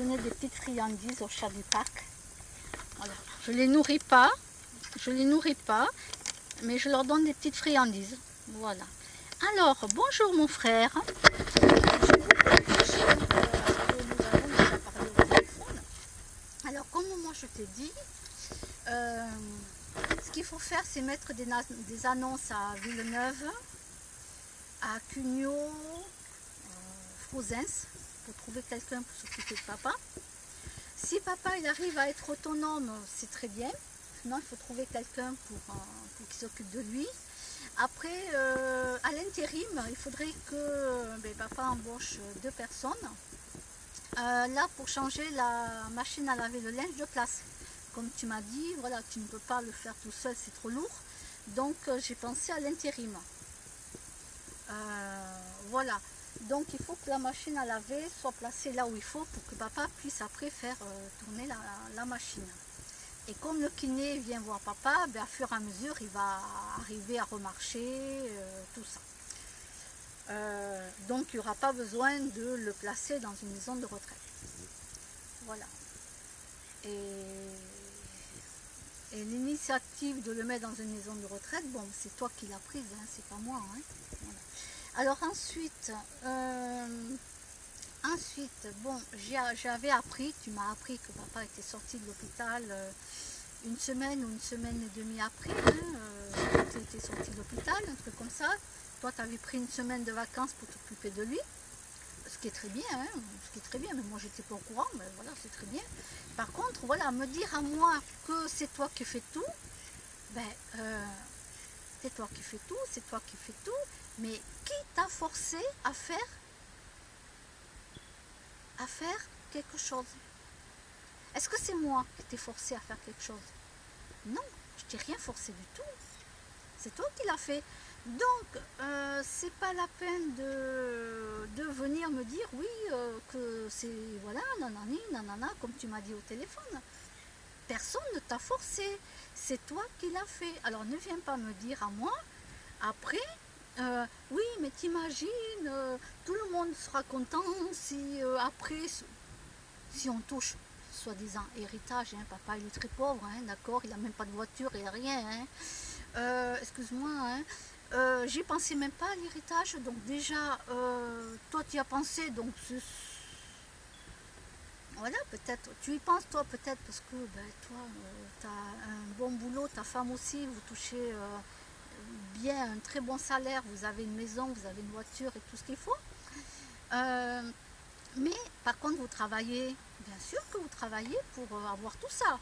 donner des petites friandises aux chats du parc. Voilà. Je les nourris pas, mais je leur donne des petites friandises. Voilà. Alors, bonjour mon frère. Alors, comme moi je t'ai dit, ce qu'il faut faire, c'est mettre des annonces à Villeneuve, à Cugnot, Frozens, pour trouver quelqu'un pour s'occuper de papa. Si papa il arrive à être autonome, c'est très bien. Sinon, il faut trouver quelqu'un pour qu'il s'occupe de lui. Après, à l'intérim, il faudrait que papa embauche 2 personnes. Là, pour changer la machine à laver le linge de place. Comme tu m'as dit, voilà, tu ne peux pas le faire tout seul, c'est trop lourd. Donc, j'ai pensé à l'intérim. Voilà. Donc, il faut que la machine à laver soit placée là où il faut pour que papa puisse après faire tourner la machine. Et comme le kiné vient voir papa, à fur et à mesure, il va arriver à remarcher, tout ça. Donc, il n'y aura pas besoin de le placer dans une maison de retraite. Voilà. Et l'initiative de le mettre dans une maison de retraite, bon, c'est toi qui l'as prise, hein, c'est pas moi. Hein. Voilà. Alors ensuite, bon, j'avais appris, tu m'as appris que papa était sorti de l'hôpital une semaine ou une semaine et demie après, hein, tu étais sorti de l'hôpital, un truc comme ça. Toi, tu avais pris une semaine de vacances pour t'occuper de lui, ce qui est très bien, hein, mais moi, j'étais pas au courant, mais voilà, c'est très bien. Par contre, voilà, me dire à moi que c'est toi qui fais tout, c'est toi qui fais tout, mais qui t'a forcé à faire quelque chose? Est-ce que c'est moi qui t'ai forcé à faire quelque chose? Non, je t'ai rien forcé du tout. C'est toi qui l'as fait. Donc, c'est pas la peine de venir me dire oui, que c'est, voilà, nanani, nanana, comme tu m'as dit au téléphone. Personne ne t'a forcé. C'est toi qui l'as fait. Alors, ne viens pas me dire à moi, après, oui, mais t'imagines, tout le monde sera content si après, si on touche, soi-disant, héritage, hein, papa il est très pauvre, hein, d'accord, il n'a même pas de voiture et rien, hein. Excuse-moi, hein, j'y pensais même pas à l'héritage, donc déjà, toi tu y as pensé, donc voilà, peut-être, tu y penses toi peut-être parce que toi, tu as un bon boulot, ta femme aussi, vous touchez bien un très bon salaire, vous avez une maison, vous avez une voiture et tout ce qu'il faut. Mais par contre, vous travaillez, bien sûr que vous travaillez pour avoir tout ça.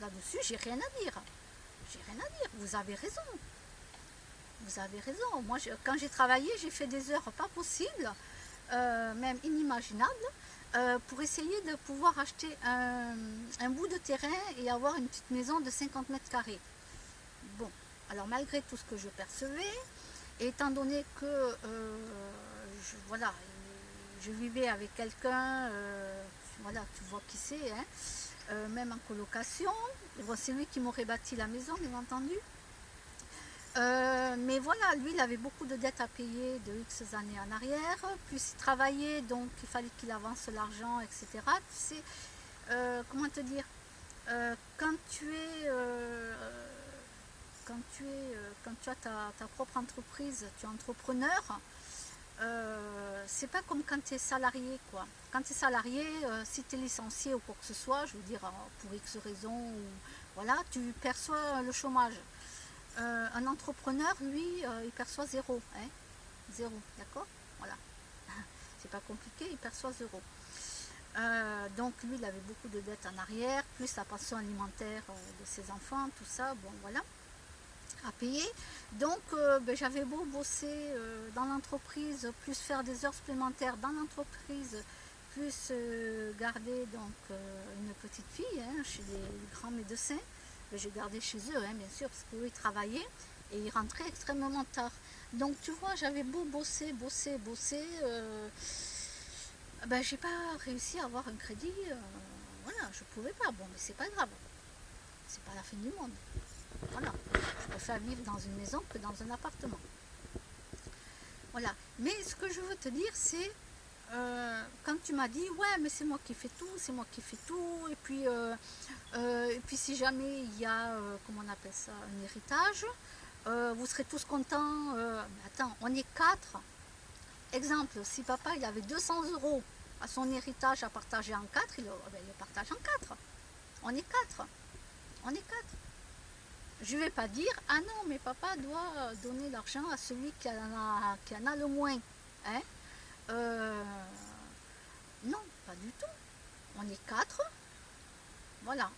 Là-dessus, j'ai rien à dire. Vous avez raison. Moi, quand j'ai travaillé, j'ai fait des heures pas possibles, même inimaginables, pour essayer de pouvoir acheter un bout de terrain et avoir une petite maison de 50 mètres carrés. Bon, alors malgré tout ce que je percevais, et étant donné que voilà, je vivais avec quelqu'un, voilà, tu vois qui c'est, hein, même en colocation, bon, c'est lui qui m'aurait bâti la maison, bien entendu. Mais voilà, lui, il avait beaucoup de dettes à payer de X années en arrière, plus il travaillait, donc il fallait qu'il avance l'argent, etc. Tu sais, comment te dire, quand tu as ta propre entreprise, tu es entrepreneur, c'est pas comme quand tu es salarié, quoi. Quand tu es salarié, si tu es licencié ou quoi que ce soit, je veux dire pour X raison, voilà, tu perçois le chômage. Un entrepreneur, lui, il perçoit zéro, hein, zéro, d'accord, voilà. C'est pas compliqué, il perçoit zéro. Donc lui, il avait beaucoup de dettes en arrière, plus la pension alimentaire de ses enfants, tout ça, bon voilà, à payer. Donc j'avais beau bosser dans l'entreprise, plus faire des heures supplémentaires dans l'entreprise, plus garder donc une petite fille, hein, chez les grands médecins. J'ai gardé chez eux, hein, bien sûr, parce qu'eux ils travaillaient et ils rentraient extrêmement tard. Donc tu vois, j'avais beau bosser, j'ai pas réussi à avoir un crédit, voilà, je pouvais pas, bon, mais c'est pas grave, c'est pas la fin du monde, voilà, je préfère vivre dans une maison que dans un appartement, voilà. Mais ce que je veux te dire, c'est quand tu m'as dit, ouais, mais c'est moi qui fais tout, c'est moi qui fais tout, et puis si jamais il y a, comment on appelle ça, un héritage, vous serez tous contents. Mais attends, on est quatre. Exemple, si papa il avait 200 € à son héritage à partager en quatre, il partage en quatre. On est quatre. On est quatre. Je ne vais pas dire, ah non, mais papa doit donner l'argent à celui qui en a le moins. Hein? Non, pas du tout. On est quatre. Voilà.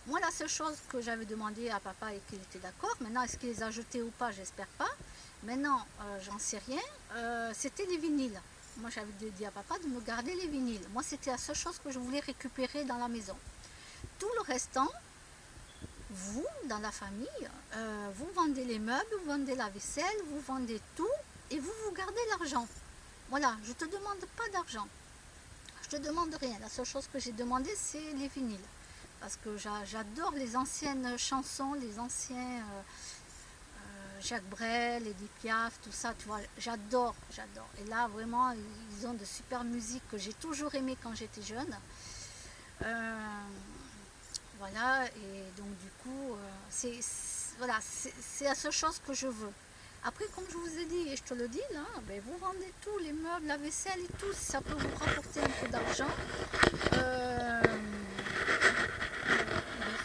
Moi, la seule chose que j'avais demandé à papa et qu'il était d'accord, maintenant, est-ce qu'il les a jetés ou pas, j'espère pas. Maintenant, j'en sais rien. C'était les vinyles. Moi, j'avais dit à papa de me garder les vinyles. Moi, c'était la seule chose que je voulais récupérer dans la maison. Tout le restant, vous, dans la famille, vous vendez les meubles, vous vendez la vaisselle, vous vendez tout et vous gardez l'argent. Voilà, je ne te demande pas d'argent. Je ne te demande rien. La seule chose que j'ai demandé, c'est les vinyles. Parce que j'adore les anciennes chansons, les anciens Jacques Brel, Edith Piaf, tout ça, tu vois, j'adore. Et là, vraiment, ils ont de super musiques que j'ai toujours aimées quand j'étais jeune. Voilà, et donc du coup, voilà, c'est la seule chose que je veux. Après, comme je vous ai dit, et je te le dis là, ben, vous vendez tout, les meubles, la vaisselle et tout, si ça peut vous rapporter un peu d'argent, ben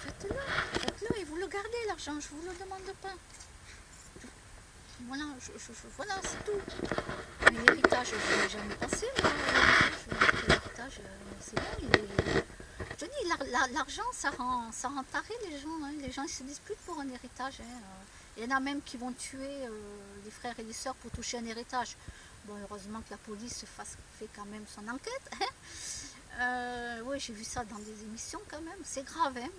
faites-le, et vous le gardez l'argent, je ne vous le demande pas. Voilà, voilà, c'est tout. Mais l'héritage, je ne l'ai jamais passé, moi. L'héritage, c'est bon, je te dis, l'argent, ça rend taré les gens. Hein. Les gens, ils se disputent pour un héritage. Hein. Il y en a même qui vont tuer les frères et les sœurs pour toucher un héritage. Bon, heureusement que la police fait quand même son enquête. Hein. Oui, j'ai vu ça dans des émissions quand même. C'est grave, hein.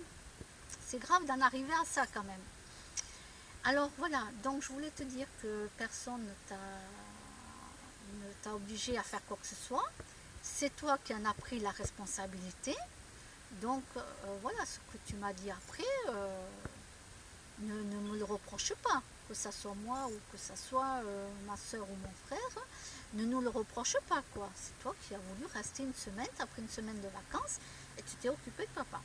C'est grave d'en arriver à ça quand même. Alors voilà, donc je voulais te dire que personne ne t'a obligé à faire quoi que ce soit. C'est toi qui en as pris la responsabilité. Donc voilà, ce que tu m'as dit après, ne me le reproche pas, que ce soit moi ou que ce soit ma soeur ou mon frère, ne nous le reproche pas, quoi. C'est toi qui as voulu rester une semaine, tu as pris une semaine de vacances et tu t'es occupé de papa.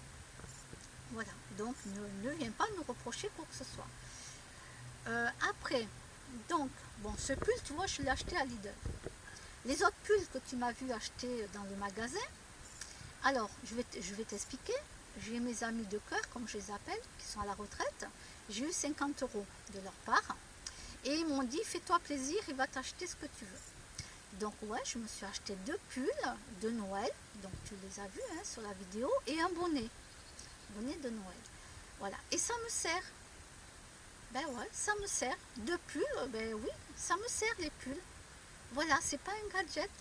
Voilà, donc ne viens pas nous reprocher quoi que ce soit. Après, donc, bon, ce pull, tu vois, je l'ai acheté à Lidl. Les autres pulls que tu m'as vu acheter dans le magasin, alors, je vais t'expliquer. J'ai mes amis de cœur, comme je les appelle, qui sont à la retraite. J'ai eu 50 € de leur part. Et ils m'ont dit, fais-toi plaisir, il va t'acheter ce que tu veux. Donc, ouais, je me suis acheté 2 pulls de Noël. Donc, tu les as vus hein, sur la vidéo. Et un bonnet. Bonnet de Noël. Voilà. Et ça me sert. Ben ouais, ça me sert. 2 pulls, ben oui, ça me sert les pulls. Voilà, c'est pas un gadget.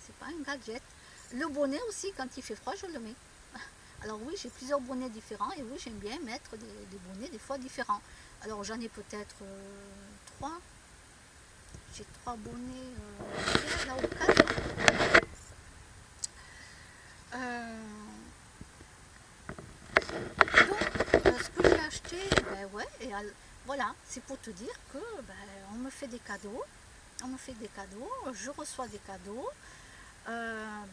C'est pas un gadget. Le bonnet aussi, quand il fait froid, je le mets. Alors oui, j'ai plusieurs bonnets différents et oui, j'aime bien mettre des bonnets des fois différents. Alors j'en ai peut-être 3. J'ai 3 bonnets là au 4. Donc, ce que j'ai acheté, ben ouais, et voilà, c'est pour te dire que ben, on me fait des cadeaux. On me fait des cadeaux, je reçois des cadeaux.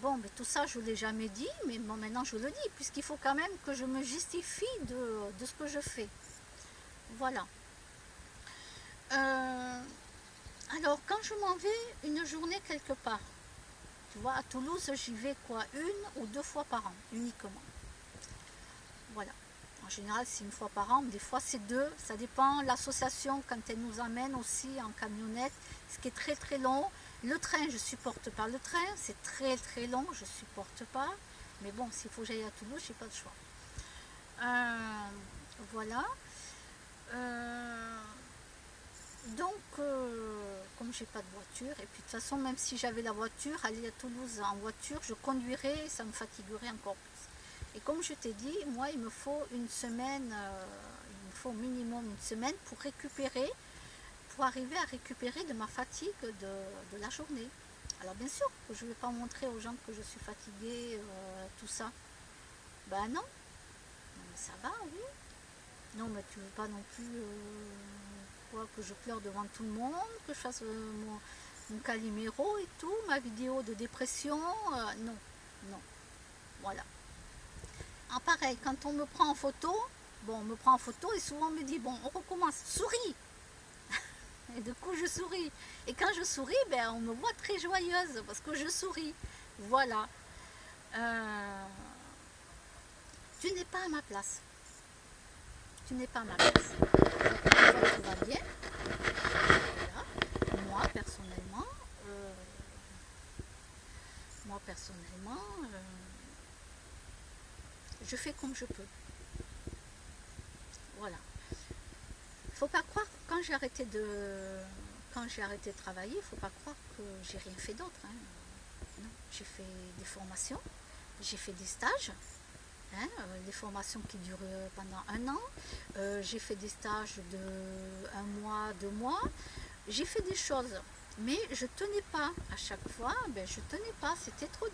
Bon, mais tout ça, je ne l'ai jamais dit, mais bon, maintenant je le dis, puisqu'il faut quand même que je me justifie de ce que je fais. Voilà. Alors, quand je m'en vais une journée quelque part, tu vois, à Toulouse, j'y vais quoi, 1 ou 2 fois par an, uniquement. Voilà. En général, c'est 1 fois par an, mais des fois c'est 2. Ça dépend. L'association, quand elle nous amène aussi en camionnette, ce qui est très très long. Le train, je ne supporte pas le train. C'est très très long, je ne supporte pas. Mais bon, s'il faut que j'aille à Toulouse, je n'ai pas de choix. Voilà. Donc, comme j'ai pas de voiture, et puis de toute façon, même si j'avais la voiture, aller à Toulouse en voiture, je conduirais, ça me fatiguerait encore plus. Et comme je t'ai dit, moi, il me faut une semaine, il me faut au minimum une semaine pour récupérer, pour arriver à récupérer de ma fatigue de la journée. Alors bien sûr que je ne vais pas montrer aux gens que je suis fatiguée, tout ça. Ben non, mais ça va, oui. Non, mais tu veux pas non plus que je pleure devant tout le monde, que je fasse mon Calimero et tout, ma vidéo de dépression, non, non, voilà. Ah, pareil, quand on me prend en photo, bon, on me prend en photo et souvent on me dit, bon, on recommence, souris. Et du coup, je souris. Et quand je souris, ben, on me voit très joyeuse parce que je souris. Voilà. Tu n'es pas à ma place. Tu n'es pas à ma place. Tout va bien. Voilà. Moi, personnellement, je fais comme je peux. Voilà. Faut pas croire que quand j'ai arrêté de travailler, il faut pas croire que j'ai rien fait d'autre. Hein. Non, j'ai fait des formations, j'ai fait des stages, hein, des formations qui durent pendant 1 an. J'ai fait des stages de 1 mois, 2 mois. J'ai fait des choses, mais je tenais pas. À chaque fois, ben, je tenais pas. C'était trop dur.